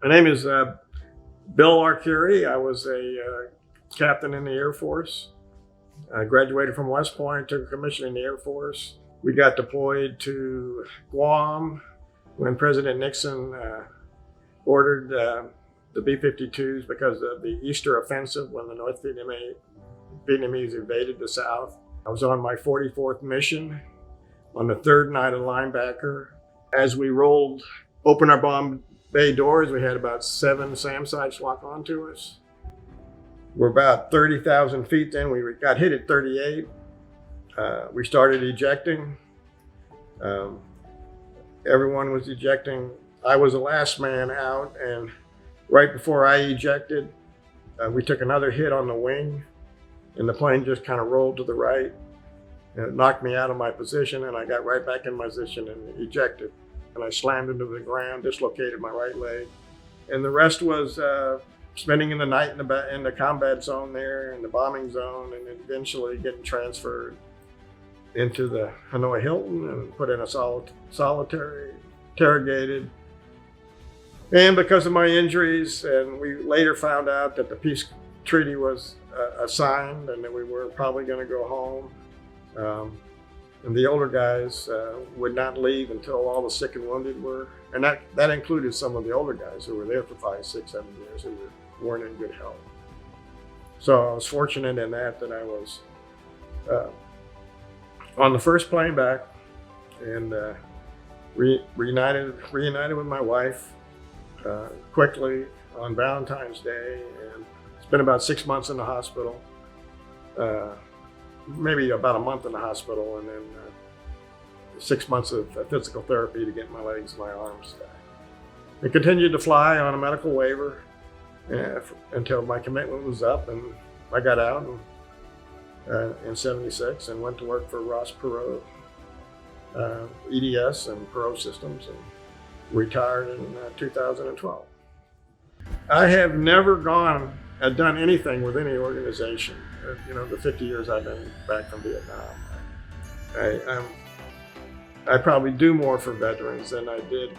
My name is Bill Arcuri. I was a captain in the Air Force. I graduated from West Point, took a commission in the Air Force. We got deployed to Guam when President Nixon ordered the B-52s because of the Easter offensive when the North Vietnamese invaded the South. I was on my 44th mission on the third night of linebacker. As we opened our bomb bay doors, we had about 7 SAM sites lock onto us. We're about 30,000 feet in. We got hit at 38. We started ejecting. Everyone was ejecting. I was the last man out, and right before I ejected, we took another hit on the wing, and the plane just kind of rolled to the right, and it knocked me out of my position, and I got right back in my position and ejected. And I slammed into the ground, dislocated my right leg. And the rest was spending in the night in the combat zone there, in the bombing zone, and then eventually getting transferred into the Hanoi Hilton and put in a solitary, interrogated. And because of my injuries, and we later found out that the peace treaty was signed and that we were probably going to go home. And the older guys would not leave until all the sick and wounded were. And that included some of the older guys who were there for 5, 6, 7 years who weren't in good health. So I was fortunate in that I was on the first plane back and reunited with my wife quickly on Valentine's Day. And spent about 6 months in the hospital. Maybe about a month in the hospital, and then 6 months of physical therapy to get my legs and my arms back. I continued to fly on a medical waiver until my commitment was up, and I got out in '76 and went to work for Ross Perot, EDS and Perot Systems, and retired in 2012. I have never done anything with any organization. The 50 years I've been back from Vietnam. I probably do more for veterans than I did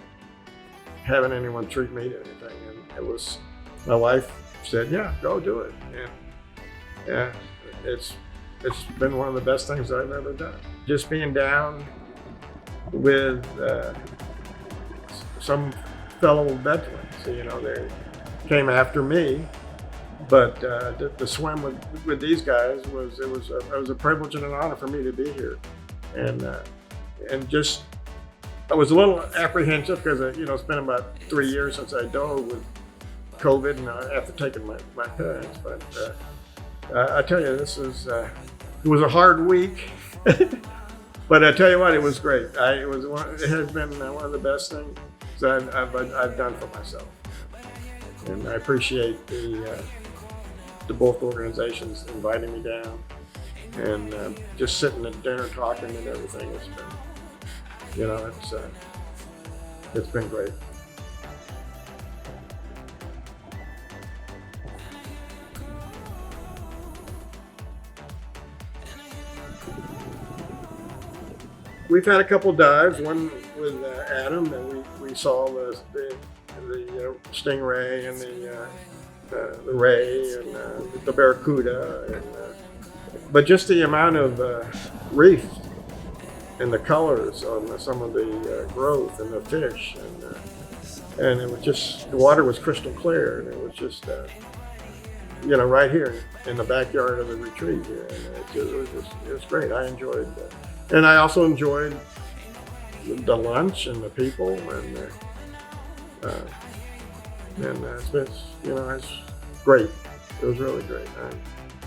having anyone treat me to anything. And it was, my wife said, yeah, go do it. And yeah, it's been one of the best things I've ever done. Just being down with some fellow veterans, they came after me. But to swim with these guys was a privilege and an honor for me to be here, and just I was a little apprehensive because it's been about 3 years since I dove with COVID and after taking my pills. But I tell you, it was a hard week, but I tell you what, it was great. It has been one of the best things I've done for myself, and I appreciate the both organizations inviting me down, and just sitting at dinner talking and everything. It's been great. We've had a couple dives, one with Adam, and we saw the stingray and the ray and the barracuda, but just the amount of reef and the colors on some of the growth and the fish, and it was just, the water was crystal clear, and it was just right here in the backyard of the retreat here, and it was great. I enjoyed that, and I also enjoyed the lunch and the people, and it's been, it's great. It was really great.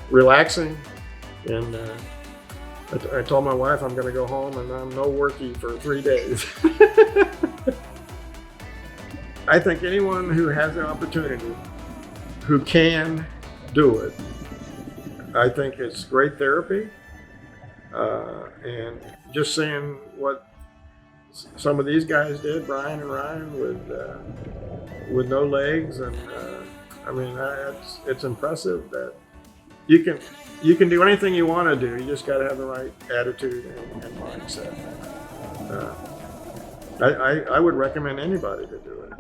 Relaxing, and I told my wife I'm going to go home and I'm no worky for 3 days. I think anyone who has the opportunity, who can do it, I think it's great therapy. And just seeing what some of these guys did, Brian and Ryan, with no legs, and it's impressive that you can do anything you want to do. You just got to have the right attitude and mindset. I would recommend anybody to do it.